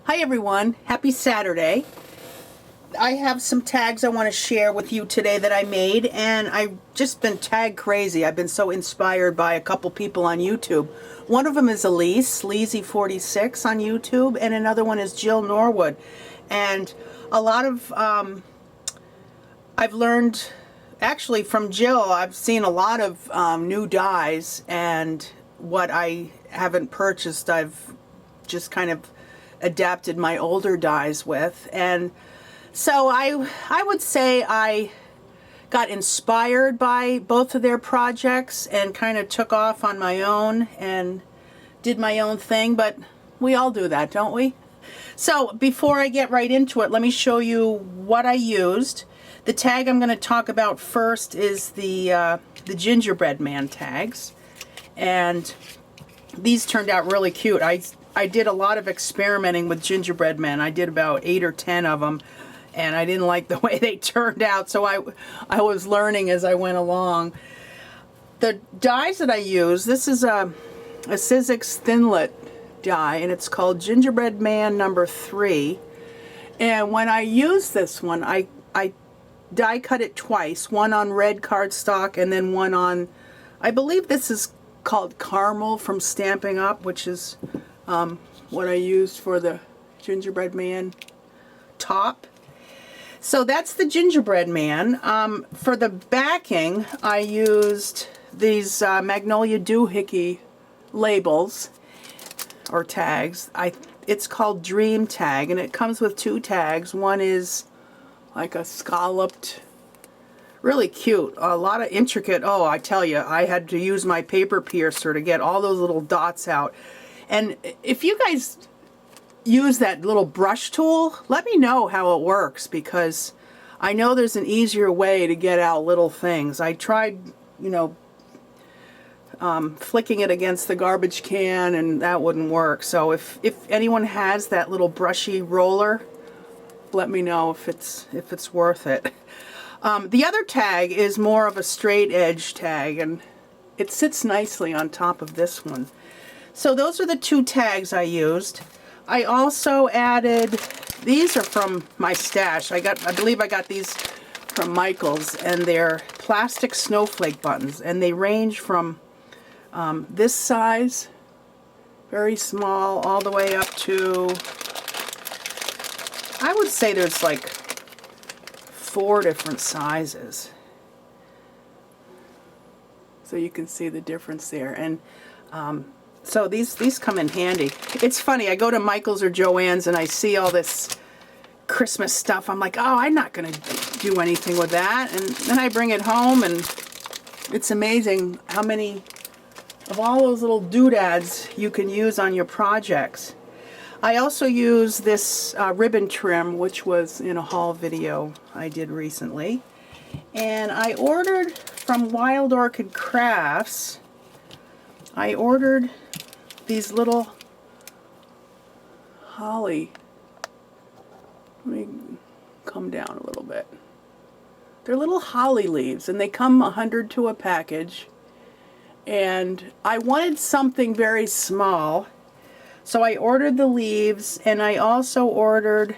Hi everyone, happy Saturday. I have some tags I want to share with you today that I made, and I've just been tag crazy. I've been so inspired by a couple people on YouTube. One of them is Elise, Leezy46 on YouTube, and another one is Jill Norwood. And a lot of, I've learned, actually from Jill, I've seen a lot of new dyes, and what I haven't purchased, I've just kind of adapted my older dyes with. And so I would say I got inspired by both of their projects and kind of took off on my own and did my own thing, but we all do that, don't we? So before I get right into it, let me show you what I used. The tag I'm going to talk about first is the gingerbread man tags, and these turned out really cute. I did a lot of experimenting with gingerbread men. I did about 8 or 10 of them, and I didn't like the way they turned out, so I was learning as I went along. The dyes that I use, this is a Sizzix Thinlit dye, and it's called Gingerbread Man number 3. And when I use this one, I die cut it twice, one on red cardstock and then one on, I believe this is called Caramel from Stampin' Up, which is what I used for the gingerbread man top. So that's the gingerbread man. For the backing, I used these Magnolia Doohickey labels or tags. It's called Dream Tag, and it comes with 2 tags. One is like a scalloped, really cute, a lot of intricate, oh, I tell you, I had to use my paper piercer to get all those little dots out. And if you guys use that little brush tool, let me know how it works, because I know there's an easier way to get out little things. I tried, you know, flicking it against the garbage can, and that wouldn't work. So if anyone has that little brushy roller, let me know if it's worth it. The other tag is more of a straight edge tag, and it sits nicely on top of this one. So those are the 2 tags I used. I also added, these are from my stash. I believe I got these from Michael's, and they're plastic snowflake buttons, and they range from this size, very small, all the way up to, I would say there's like 4 different sizes. So you can see the difference there. And so these come in handy. It's funny, I go to Michael's or Joann's and I see all this Christmas stuff. I'm like, oh, I'm not going to do anything with that. And then I bring it home, and it's amazing how many of all those little doodads you can use on your projects. I also use this ribbon trim, which was in a haul video I did recently. And I ordered from Wild Orchid Crafts, I ordered these little holly. Let me come down a little bit. They're little holly leaves, and they come 100 to a package. And I wanted something very small, so I ordered the leaves, and I also ordered,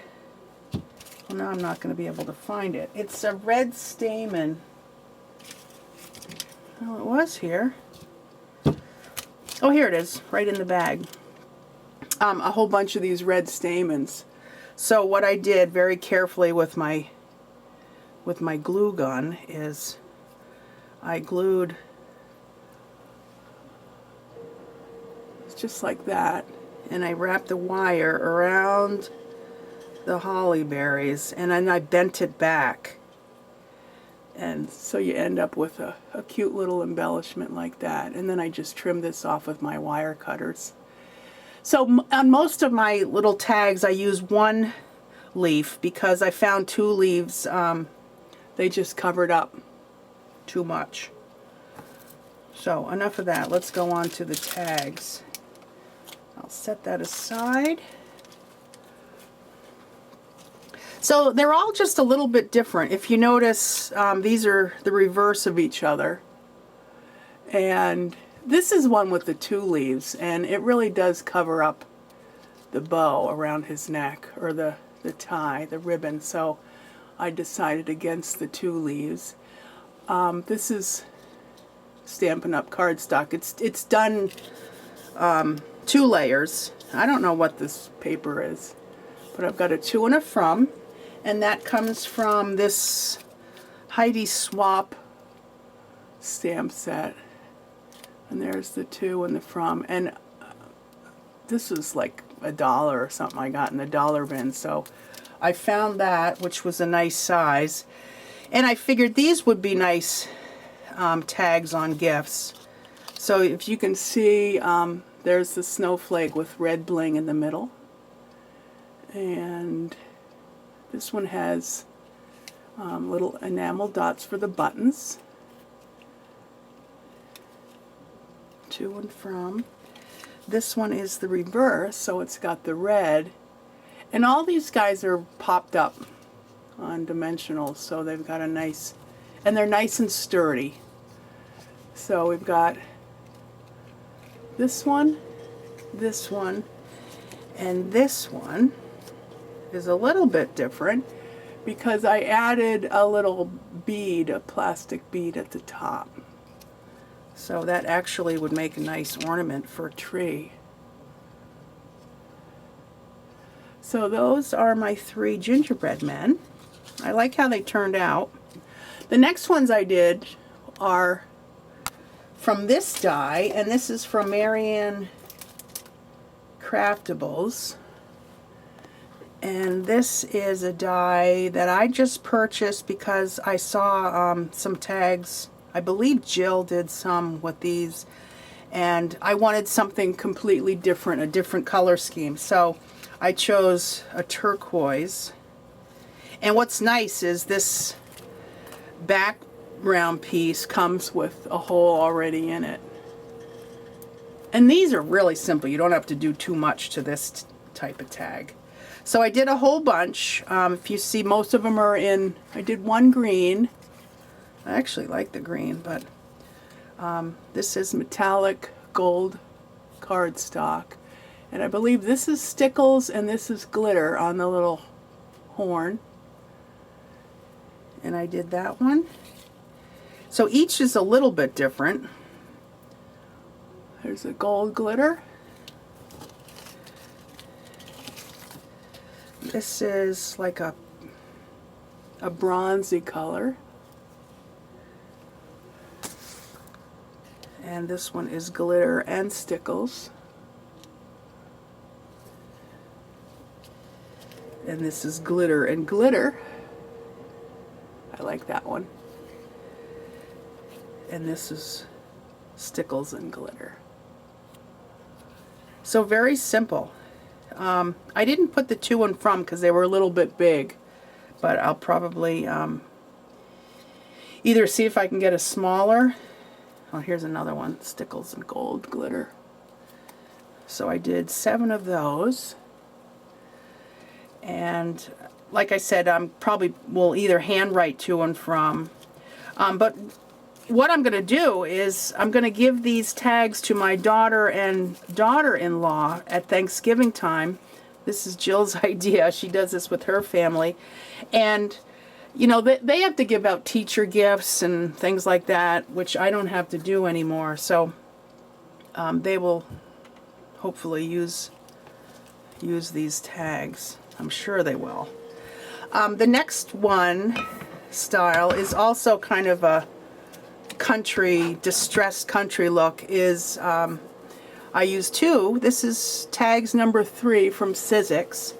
well, now I'm not going to be able to find it. It's a red stamen. Well, it was here. Oh, here it is, right in the bag. A whole bunch of these red stamens. So what I did very carefully with my glue gun is I glued just like that, and I wrapped the wire around the holly berries, and then I bent it back, and so you end up with a cute little embellishment like that. And then I just trimmed this off with my wire cutters. So on most of my little tags I use 1 leaf, because I found 2 leaves, they just covered up too much. So enough of that, let's go on to the tags. I'll set that aside. So they're all just a little bit different. If you notice, these are the reverse of each other. And this is one with the 2 leaves, and it really does cover up the bow around his neck, or the tie, the ribbon, so I decided against the 2 leaves. This is Stampin' Up! Cardstock. It's done 2 layers. I don't know what this paper is, but I've got a to and a from, and that comes from this Heidi Swap stamp set. And there's the to and the from, and this was like $1 or something I got in the dollar bin, so I found that, which was a nice size, and I figured these would be nice tags on gifts. So if you can see, there's the snowflake with red bling in the middle, and this one has little enamel dots for the buttons. To and from. This one is the reverse, so it's got the red, and all these guys are popped up on dimensionals, so they've got a nice, and they're nice and sturdy. So we've got this one, and this one is a little bit different because I added a little bead, a plastic bead at the top. So that actually would make a nice ornament for a tree. So those are my 3 gingerbread men. I like how they turned out. The next ones I did are from this die, and this is from Marianne Craftables. And this is a die that I just purchased because I saw some tags. I believe Jill did some with these, and I wanted something completely different, a different color scheme. So I chose a turquoise. And what's nice is this background piece comes with a hole already in it. And these are really simple. You don't have to do too much to this type of tag. So I did a whole bunch. If you see, most of them are in, I did 1 green. I actually like the green, but this is metallic gold cardstock. And I believe this is stickles and this is glitter on the little horn. And I did that one. So each is a little bit different. There's a gold glitter. This is like a bronzy color. And this one is glitter and stickles. And this is glitter and glitter. I like that one. And this is stickles and glitter. So very simple. I didn't put the to and from because they were a little bit big, but I'll probably either see if I can get a smaller. Oh, here's another one, stickles and gold glitter. So I did 7 of those. And like I said, probably will either handwrite to and from. But what I'm going to do is I'm going to give these tags to my daughter and daughter-in-law at Thanksgiving time. This is Jill's idea. She does this with her family. And, you know, they have to give out teacher gifts and things like that, which I don't have to do anymore. So they will hopefully use these tags. I'm sure they will. The next one style is also kind of a country, distressed country look. Is I use 2. This is tags number 3 from Sizzix.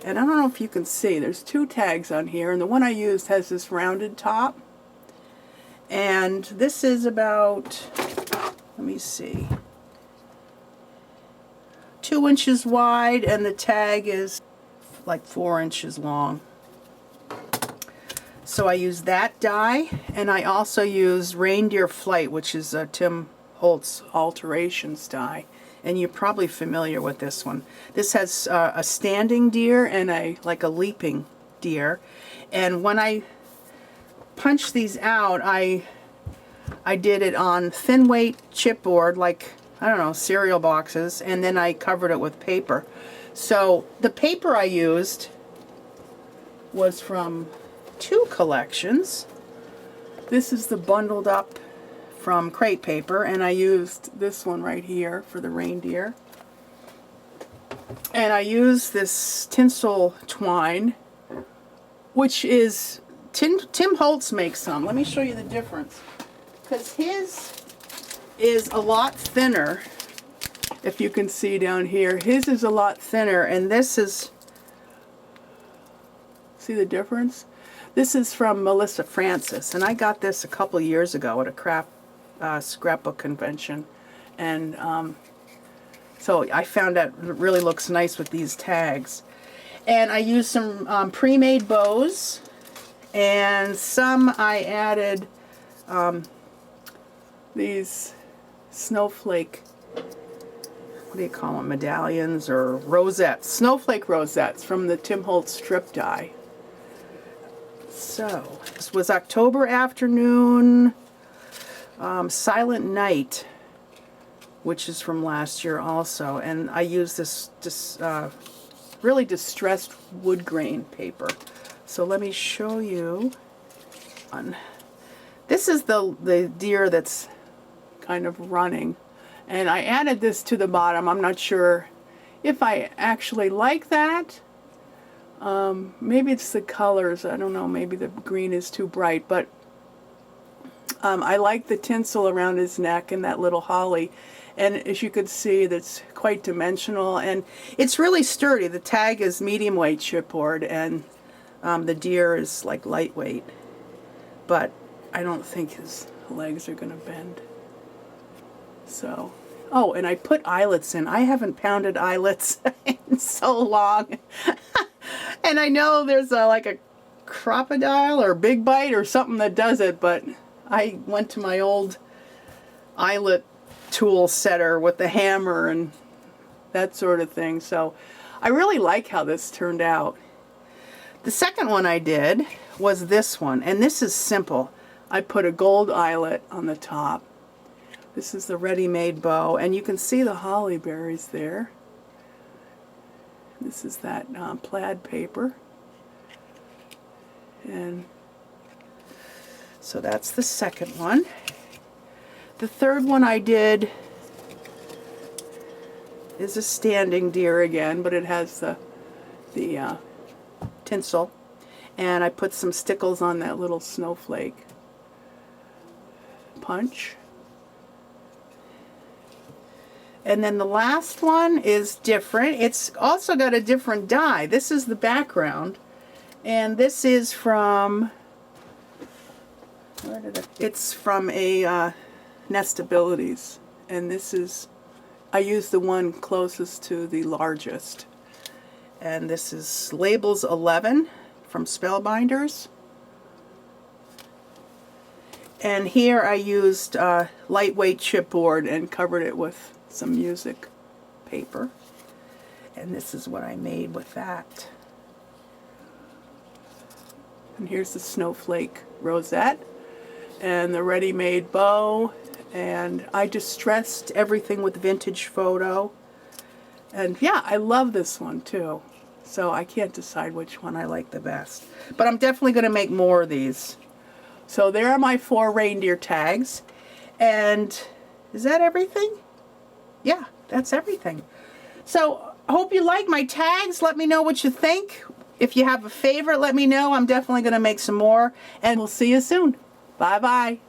And I don't know if you can see, there's 2 tags on here, and the one I used has this rounded top. And this is about, let me see, 2 inches wide, and the tag is like 4 inches long. So I use that die, and I also use Reindeer Flight, which is a Tim Holtz Alterations die. And you're probably familiar with this one. This has a standing deer and like a leaping deer. And when I punched these out, I did it on thin weight chipboard, like, I don't know, cereal boxes, and then I covered it with paper. So the paper I used was from 2 collections. This is the bundled up from Crate Paper, and I used this one right here for the reindeer. And I used this tinsel twine, which is, Tim Holtz makes some. Let me show you the difference. Because his is a lot thinner, if you can see down here. His is a lot thinner, and this is, see the difference? This is from Melissa Francis, and I got this a couple years ago at a craft scrapbook convention, and so I found out it really looks nice with these tags. And I used some pre-made bows, and some I added these snowflake, what do you call them, medallions or rosettes, snowflake rosettes from the Tim Holtz strip die. So this was October Afternoon, Silent Night, which is from last year also, and I used this really distressed wood grain paper. So let me show you. This is the deer that's kind of running, and I added this to the bottom. I'm not sure if I actually like that. Maybe it's the colors. I don't know. Maybe the green is too bright, but I like the tinsel around his neck and that little holly. And as you can see, that's quite dimensional, and it's really sturdy. The tag is medium weight chipboard, and the deer is like lightweight, but I don't think his legs are going to bend. So, oh, and I put eyelets in. I haven't pounded eyelets in so long. And I know there's like a crocodile or big bite or something that does it, but I went to my old eyelet tool setter with the hammer and that sort of thing. So I really like how this turned out. The second one I did was this one, and this is simple. I put a gold eyelet on the top. This is the ready-made bow, and you can see the holly berries there. This is that plaid paper. And so that's the second one. The third one I did is a standing deer again, but it has the tinsel, and I put some stickles on that little snowflake punch. And then the last one is different. It's also got a different die. This is the background, and this is from, where did it's from a Nestabilities, and this is, I used the one closest to the largest, and this is Labels 11 from Spellbinders. And here I used lightweight chipboard and covered it with some music paper, and this is what I made with that. And here's the snowflake rosette and the ready-made bow, and I distressed everything with vintage photo. And yeah, I love this one too, so I can't decide which one I like the best, but I'm definitely going to make more of these. So there are my 4 reindeer tags, and is that everything? Yeah, that's everything. So I hope you like my tags. Let me know what you think. If you have a favorite, let me know. I'm definitely going to make some more, and we'll see you soon. Bye-bye.